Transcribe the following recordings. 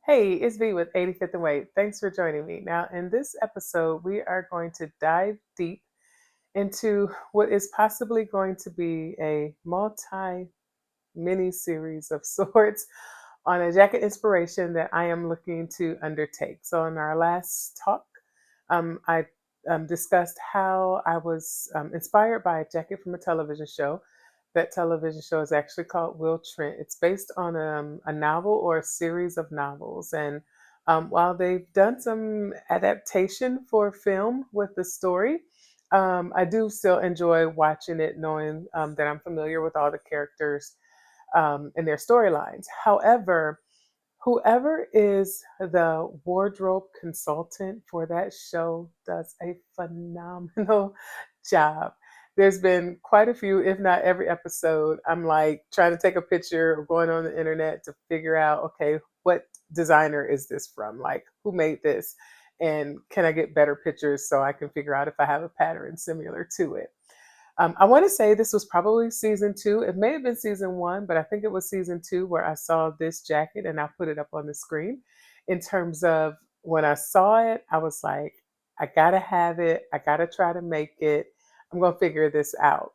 Hey, it's V with 85th and Wait. Thanks for joining me. Now, in this episode, we are going to dive deep into what is possibly going to be a multi mini series of sorts on a jacket inspiration that I am looking to undertake. So, in our last talk, I discussed how I was inspired by a jacket from a television show. That television show is actually called Will Trent. It's based on a novel or a series of novels. And while they've done some adaptation for film with the story, I do still enjoy watching it, knowing that I'm familiar with all the characters and their storylines. However, whoever is the wardrobe consultant for that show does a phenomenal job. There's been quite a few, if not every episode. I'm like trying to take a picture or going on the internet to figure out, okay, what designer is this from? Like, who made this? And can I get better pictures so I can figure out if I have a pattern similar to it? I want to say this was probably season two. It may have been season one, but I think it was season two where I saw this jacket and I put it up on the screen. In terms of when I saw it, I was like, I gotta have it. I gotta try to make it. I'm gonna figure this out.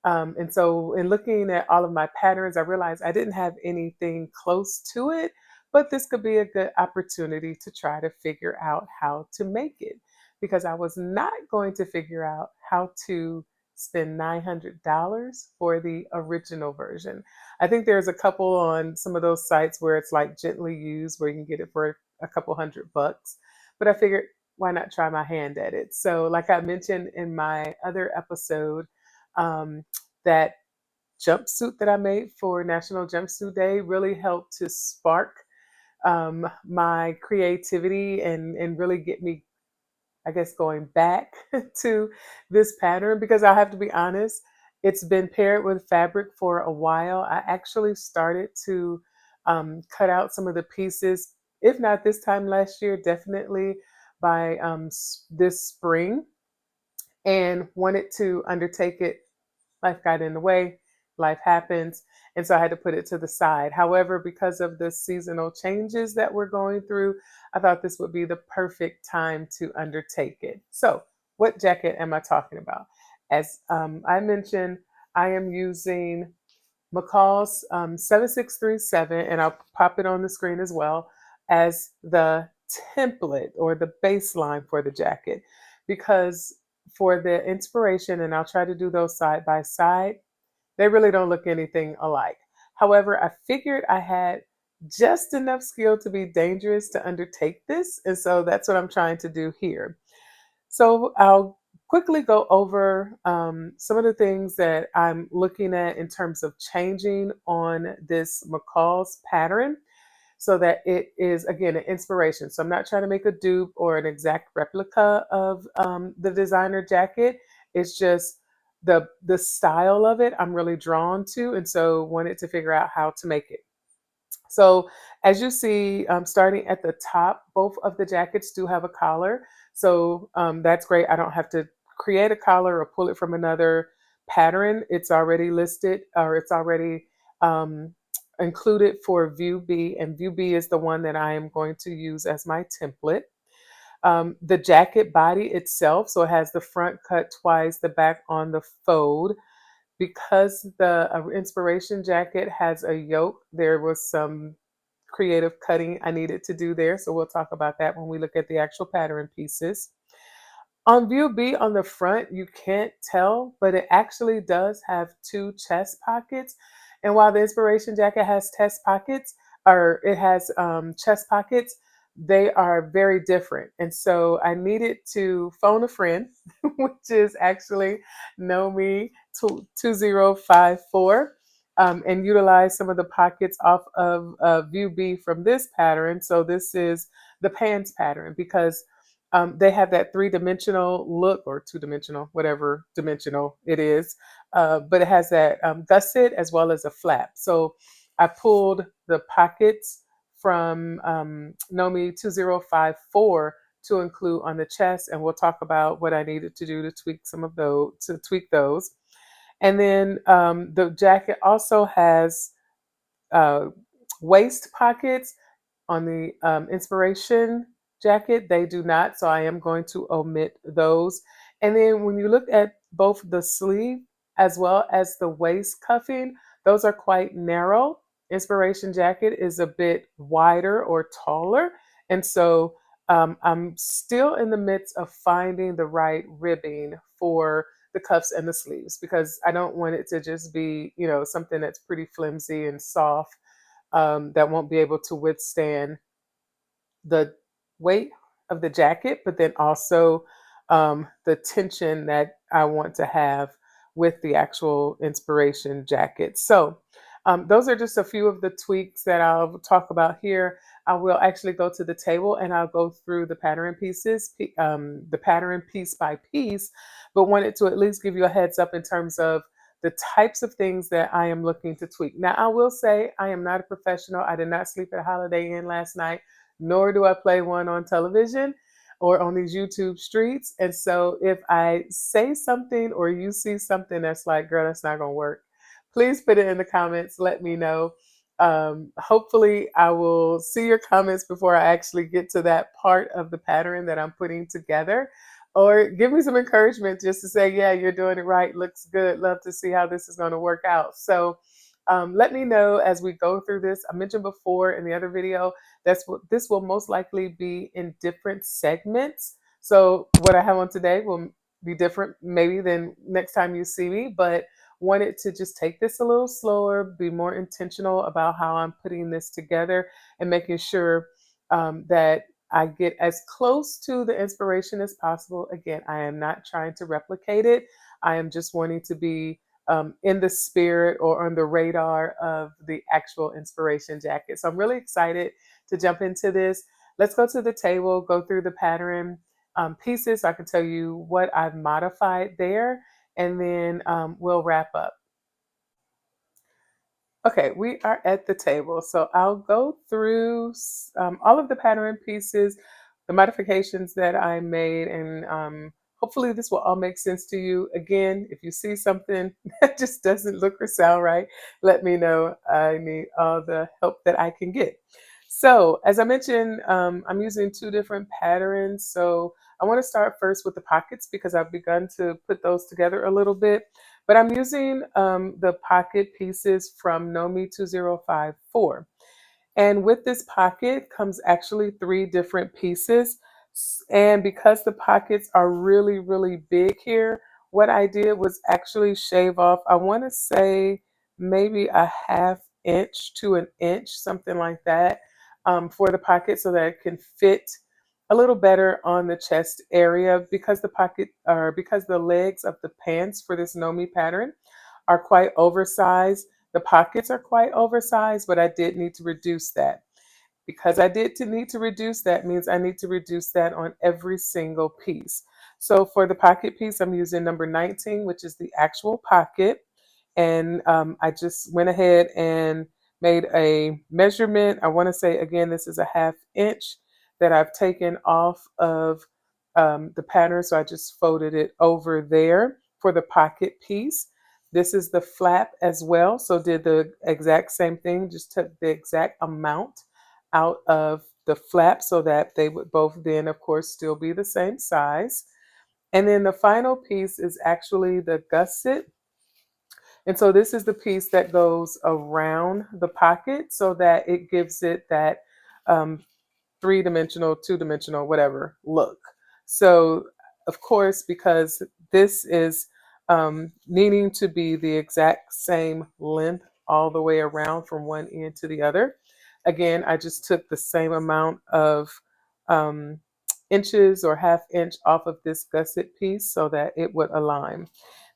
And so, in looking at all of my patterns, I realized I didn't have anything close to it, but this could be a good opportunity to try to figure out how to make it because I was not going to figure out how to spend $900 for the original version. I think there's a couple on some of those sites where it's like gently used, where you can get it for a couple $100. But I figured, why not try my hand at it? So, like I mentioned in my other episode, that jumpsuit that I made for National Jumpsuit Day really helped to spark my creativity and really get me, I guess, going back to this pattern because I have to be honest, it's been paired with fabric for a while. I actually started to cut out some of the pieces, if not this time last year, definitely by this spring, and wanted to undertake it. Life got in the way, life happens. And so I had to put it to the side. However, because of the seasonal changes that we're going through, I thought this would be the perfect time to undertake it. So, what jacket am I talking about? As I mentioned, I am using McCalls 7637, and I'll pop it on the screen as well as the template or the baseline for the jacket. Because for the inspiration, and I'll try to do those side by side, they really don't look anything alike. However, I figured I had just enough skill to be dangerous to undertake this. And so that's what I'm trying to do here. So I'll quickly go over some of the things that I'm looking at in terms of changing on this McCall's pattern so that it is, again, an inspiration. So I'm not trying to make a dupe or an exact replica of the designer jacket. It's just the style of it I'm really drawn to, and so wanted to figure out how to make it. So as you see, starting at the top, both of the jackets do have a collar. So that's great. I don't have to create a collar or pull it from another pattern. It's already listed or it's already um, included for view B, and view B is the one that I am going to use as my template. The jacket body itself, so it has the front cut twice, the back on the fold. Because the inspiration jacket has a yoke, there was some creative cutting I needed to do there. So we'll talk about that when we look at the actual pattern pieces. On view B on the front, you can't tell, but it actually does have two chest pockets. And while the inspiration jacket has chest pockets, or it has chest pockets, they are very different. And so I needed to phone a friend, which is actually Nomi 2054, and utilize some of the pockets off of view B from this pattern. So this is the pants pattern because they have that three-dimensional look or two-dimensional, whatever dimensional it is, but it has that gusset as well as a flap. So I pulled the pockets from Nomi 2054 to include on the chest, and we'll talk about what I needed to do to tweak those. And then the jacket also has uh, waist pockets, On the inspiration jacket, they do not, so I am going to omit those. And then when you look at both the sleeve as well as the waist cuffing, those are quite narrow. Inspiration jacket is a bit wider or taller. And so I'm still in the midst of finding the right ribbing for the cuffs and the sleeves because I don't want it to just be, something that's pretty flimsy and soft that won't be able to withstand the weight of the jacket, but then also the tension that I want to have with the actual inspiration jacket. So, those are just a few of the tweaks that I'll talk about here. I will actually go to the table and I'll go through the pattern pieces, the pattern piece by piece, but wanted to at least give you a heads up in terms of the types of things that I am looking to tweak. Now, I will say I am not a professional. I did not sleep at a Holiday Inn last night, nor do I play one on television or on these YouTube streets. And so if I say something or you see something that's like, girl, that's not going to work, please put it in the comments. Let me know. Hopefully, I will see your comments before I actually get to that part of the pattern that I'm putting together. Or give me some encouragement just to say, yeah, you're doing it right. Looks good. Love to see how this is going to work out. So let me know as we go through this. I mentioned before in the other video, that's what this will most likely be in different segments. So what I have on today will be different maybe than next time you see me, but wanted to just take this a little slower, be more intentional about how I'm putting this together and making sure that I get as close to the inspiration as possible. Again, I am not trying to replicate it. I am just wanting to be in the spirit or on the radar of the actual inspiration jacket. So I'm really excited to jump into this. Let's go to the table, go through the pattern pieces. So I can tell you what I've modified there, and then we'll wrap up. Okay, we are at the table. So I'll go through all of the pattern pieces, the modifications that I made, and hopefully this will all make sense to you. Again, if you see something that just doesn't look or sound right, let me know. I need all the help that I can get. So as I mentioned, I'm using two different patterns. So I want to start first with the pockets because I've begun to put those together a little bit. But I'm using the pocket pieces from Nomi 2054. And with this pocket comes actually three different pieces. And because the pockets are really, really big here, what I did was actually shave off, I want to say maybe a half inch to an inch, something like that, for the pocket so that it can fit a little better on the chest area because the pocket or because the legs of the pants for this Nomi pattern are quite oversized. The pockets are quite oversized, but I did need to reduce that. Because I did to need to reduce that means I need to reduce that on every single piece. So for the pocket piece, I'm using number 19, which is the actual pocket. And I just went ahead and made a measurement. I want to say, again, this is a half inch that I've taken off of the pattern. So I just folded it over there for the pocket piece. This is the flap as well. So did the exact same thing, just took the exact amount out of the flap so that they would both then, of course, still be the same size. And then the final piece is actually the gusset. And so this is the piece that goes around the pocket so that it gives it that um, three-dimensional, two-dimensional, whatever look. So, of course, because this is needing to be the exact same length all the way around from one end to the other. Again, I just took the same amount of um, inches or half inch off of this gusset piece so that it would align.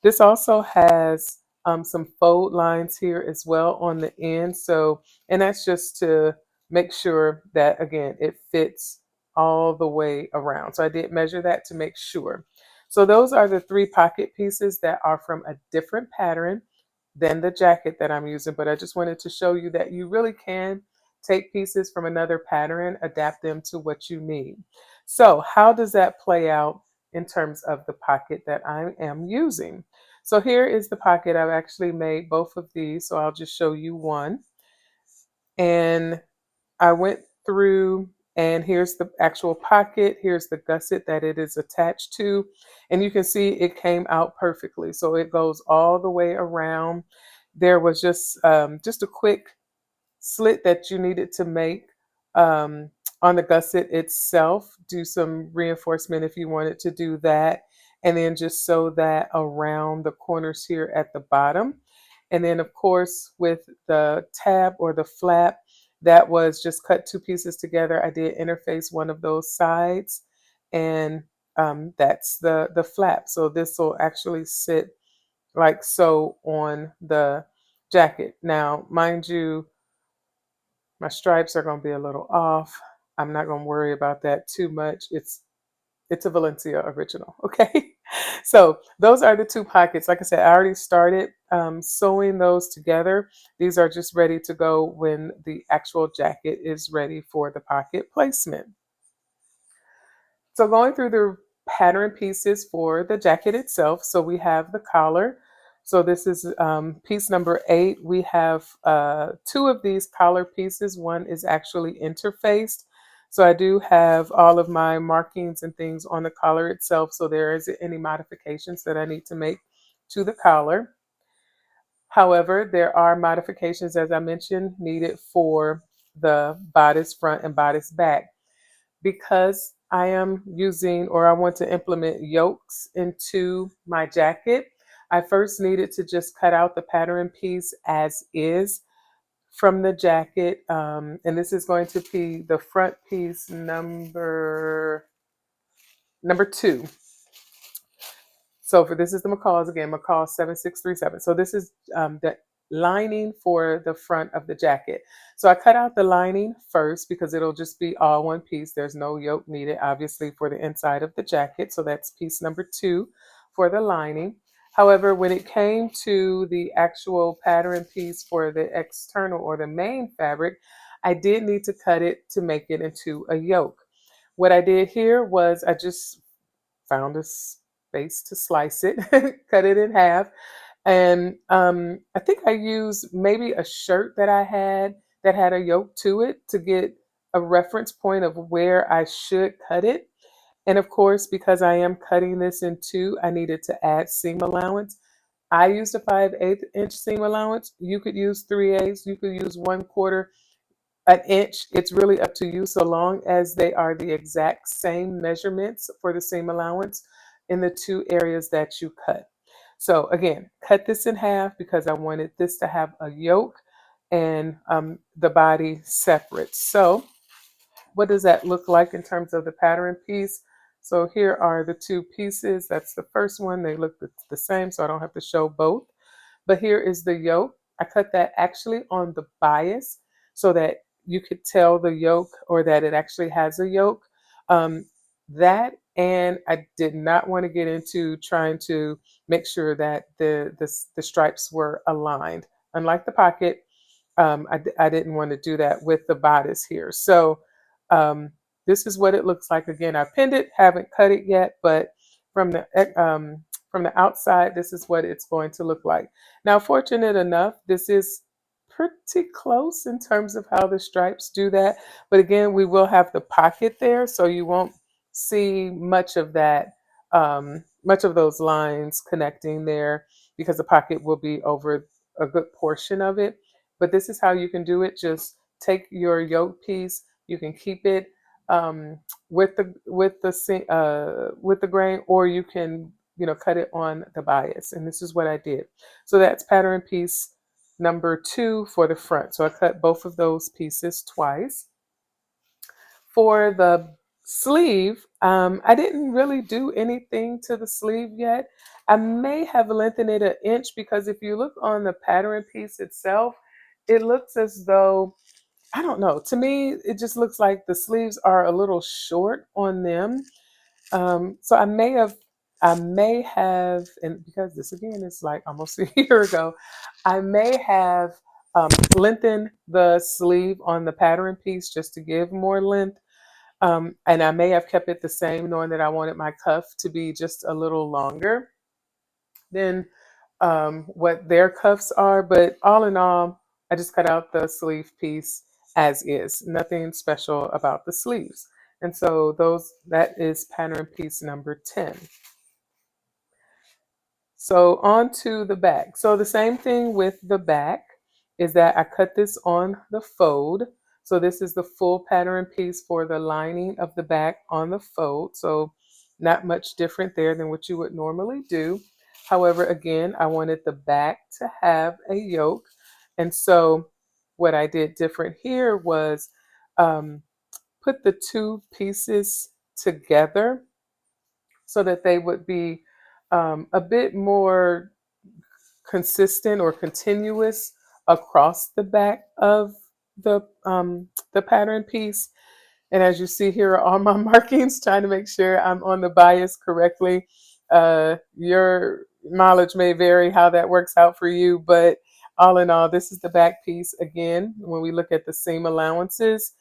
This also has some fold lines here as well on the end. So, and that's just to make sure that, again, it fits all the way around. So I did measure that to make sure. So those are the three pocket pieces that are from a different pattern than the jacket that I'm using. But I just wanted to show you that you really can take pieces from another pattern, adapt them to what you need. So how does that play out in terms of the pocket that I am using? So here is the pocket. I've actually made both of these. So I'll just show you one. And I went through, and here's the actual pocket. Here's the gusset that it is attached to. And you can see it came out perfectly. So it goes all the way around. There was just a quick slit that you needed to make um, on the gusset itself. Do some reinforcement if you wanted to do that. And then just sew that around the corners here at the bottom. And then, of course, with the tab or the flap, that was just cut two pieces together. I did interface one of those sides, and that's the flap. So this will actually sit like so on the jacket. Now, mind you, my stripes are going to be a little off. I'm not going to worry about that too much. It's a Valencia original, okay? So those are the two pockets. Like I said, I already started sewing those together. These are just ready to go when the actual jacket is ready for the pocket placement. So going through the pattern pieces for the jacket itself. So we have the collar. So this is piece number 8. We have two of these collar pieces. One is actually interfaced. So I do have all of my markings and things on the collar itself. So there isn't any modifications that I need to make to the collar. However, there are modifications, as I mentioned, needed for the bodice front and bodice back. Because I am using, or I want to implement yokes into my jacket, I first needed to just cut out the pattern piece as is from the jacket. And this is going to be the front piece number 2. So for this is the McCalls again, McCall 7637. So this is the lining for the front of the jacket. So I cut out the lining first because it'll just be all one piece. There's no yoke needed, obviously, for the inside of the jacket. So that's piece number 2 for the lining. However, when it came to the actual pattern piece for the external or the main fabric, I did need to cut it to make it into a yoke. What I did here was I just found a space to slice it, cut it in half. And I think I used maybe a shirt that I had that had a yoke to it to get a reference point of where I should cut it. And of course, because I am cutting this in two, I needed to add seam allowance. I used a 5/8 inch seam allowance. You could use 3/8, you could use 1/4 an inch. It's really up to you, so long as they are the exact same measurements for the seam allowance in the two areas that you cut. So again, cut this in half because I wanted this to have a yoke and the body separate. So what does that look like in terms of the pattern piece? So here are the two pieces. That's the first one. They look the same, so I don't have to show both. But here is the yoke. I cut that actually on the bias so that you could tell the yoke or that it actually has a yoke. That and I did not want to get into trying to make sure that the stripes were aligned. Unlike the pocket, I didn't want to do that with the bodice here. So um, this is what it looks like. Again, I pinned it, haven't cut it yet, but from from the outside, this is what it's going to look like. Now, fortunate enough, this is pretty close in terms of how the stripes do that. But again, we will have the pocket there, so you won't see much of that, much of those lines connecting there because the pocket will be over a good portion of it. But this is how you can do it. Just take your yoke piece. You can keep it with the grain, or you can cut it on the bias. And this is what I did. So that's pattern piece number 2 for the front. So I cut both of those pieces twice. For the sleeve, I didn't really do anything to the sleeve yet. I may have lengthened it an inch because if you look on the pattern piece itself, it looks as though, I don't know, to me, it just looks like the sleeves are a little short on them. So I may have, and because this again is like almost a year ago, I may have lengthened the sleeve on the pattern piece just to give more length. And I may have kept it the same, knowing that I wanted my cuff to be just a little longer than what their cuffs are. But all in all, I just cut out the sleeve piece as is, nothing special about the sleeves. And so that is pattern piece number 10. So on to the back. So the same thing with the back is that I cut this on the fold. So this is the full pattern piece for the lining of the back on the fold. So not much different there than what you would normally do. However, again, I wanted the back to have a yoke. And so what I did different here was um, put the two pieces together so that they would be a bit more consistent or continuous across the back of the pattern piece. And as you see here are all my markings, trying to make sure I'm on the bias correctly. Your mileage may vary how that works out for you, but all in all, this is the back piece. Again, when we look at the seam allowances,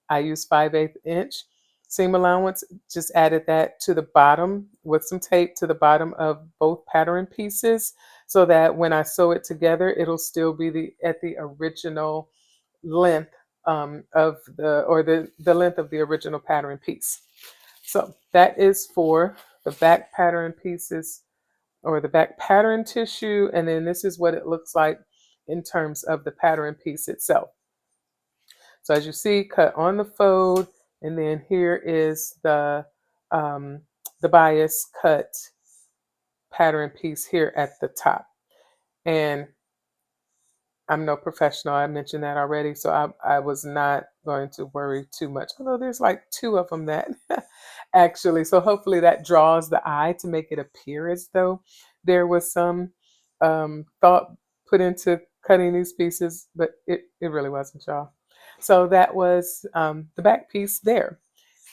I use 5/8 inch seam allowance, just added that to the bottom with some tape to the bottom of both pattern pieces so that when I sew it together, it'll still be at the original length of the length of the original pattern piece. So that is for the back pattern pieces or the back pattern tissue. And then this is what it looks like in terms of the pattern piece itself. So as you see, cut on the fold, and then here is um, the bias cut pattern piece here at the top. And I'm no professional. I mentioned that already. So I was not going to worry too much. Although there's like two of them that actually. So hopefully that draws the eye to make it appear as though there was some thought put into cutting these pieces, but it really wasn't, y'all. So that was the back piece there.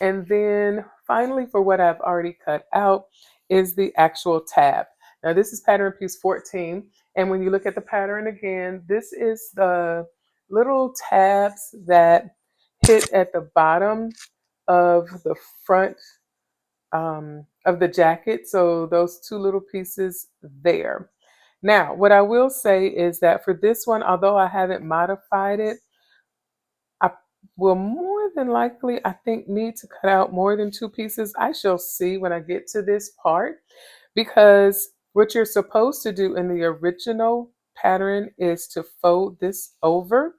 And then finally, for what I've already cut out, is the actual tab. Now, this is pattern piece 14. And when you look at the pattern again, this is the little tabs that hit at the bottom of the front of the jacket. So those two little pieces there. Now, what I will say is that for this one, although I haven't modified it, I will more than likely, I think, need to cut out more than two pieces. I shall see when I get to this part, because what you're supposed to do in the original pattern is to fold this over,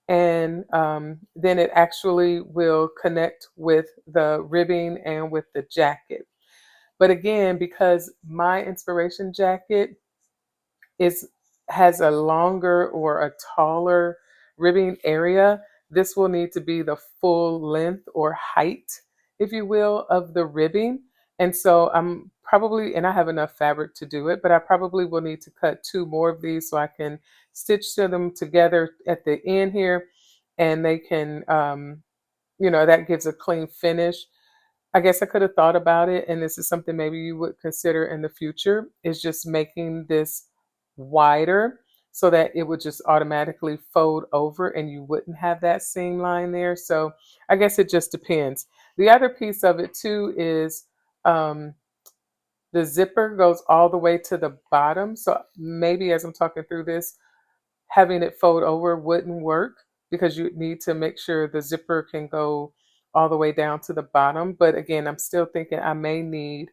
and then it actually will connect with the ribbing and with the jacket. But again, because my inspiration jacket is has a longer or a taller ribbing area, this will need to be the full length or height, if you will, of the ribbing. And so I'm probably, and I have enough fabric to do it, but I probably will need to cut two more of these so I can stitch them together at the end here, and they can, that gives a clean finish. I guess I could have thought about it, and this is something maybe you would consider in the future, is just making this wider so that it would just automatically fold over and you wouldn't have that seam line there. So I guess it just depends. The other piece of it too is um, the zipper goes all the way to the bottom. So maybe as I'm talking through this, having it fold over wouldn't work because you need to make sure the zipper can go all the way down to the bottom. But again, I'm still thinking I may need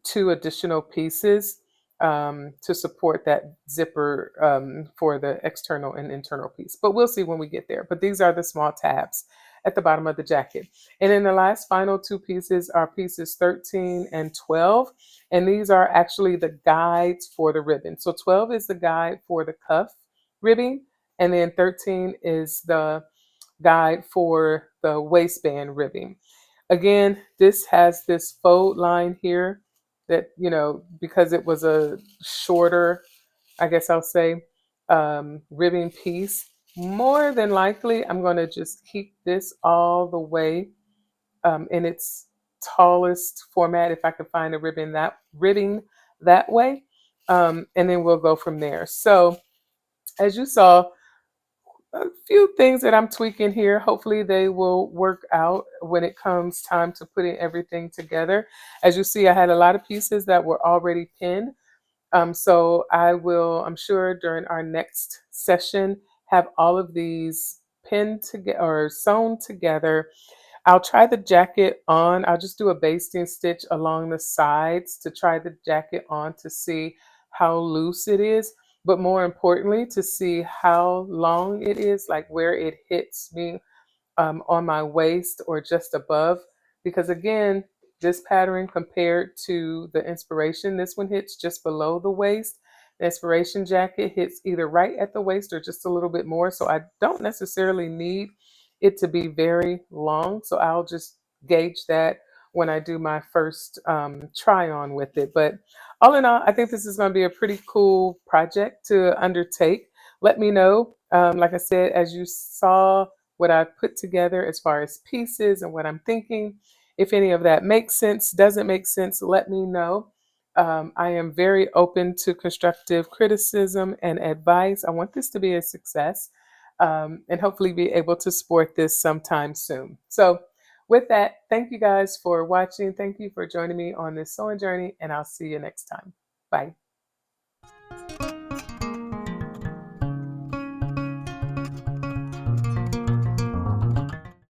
two additional pieces to support that zipper for the external and internal piece. But we'll see when we get there. But these are the small tabs at the bottom of the jacket. And then the last final two pieces are pieces 13 and 12. And these are actually the guides for the ribbon. So 12 is the guide for the cuff ribbing. And then 13 is the guide for the waistband ribbing. Again, this has this fold line here that, because it was a shorter, I guess I'll say, ribbing piece, more than likely, I'm going to just keep this all the way in its tallest format if I could find a ribbing that way. And then we'll go from there. So as you saw, a few things that I'm tweaking here. Hopefully they will work out when it comes time to putting everything together. As you see, I had a lot of pieces that were already pinned. So I will, I'm sure during our next session, have all of these pinned together or sewn together. I'll try the jacket on. I'll just do a basting stitch along the sides to try the jacket on to see how loose it is, but more importantly, to see how long it is, like where it hits me on my waist or just above. Because again, this pattern compared to the inspiration, this one hits just below the waist. The inspiration jacket hits either right at the waist or just a little bit more. So I don't necessarily need it to be very long. So I'll just gauge that when I do my first try on with it. But all in all, I think this is going to be a pretty cool project to undertake. Let me know. Like I said, as you saw what I put together as far as pieces and what I'm thinking. If any of that makes sense, doesn't make sense, let me know. I am very open to constructive criticism and advice. I want this to be a success and hopefully be able to support this sometime soon. So, with that, thank you guys for watching. Thank you for joining me on this sewing journey, and I'll see you next time. Bye.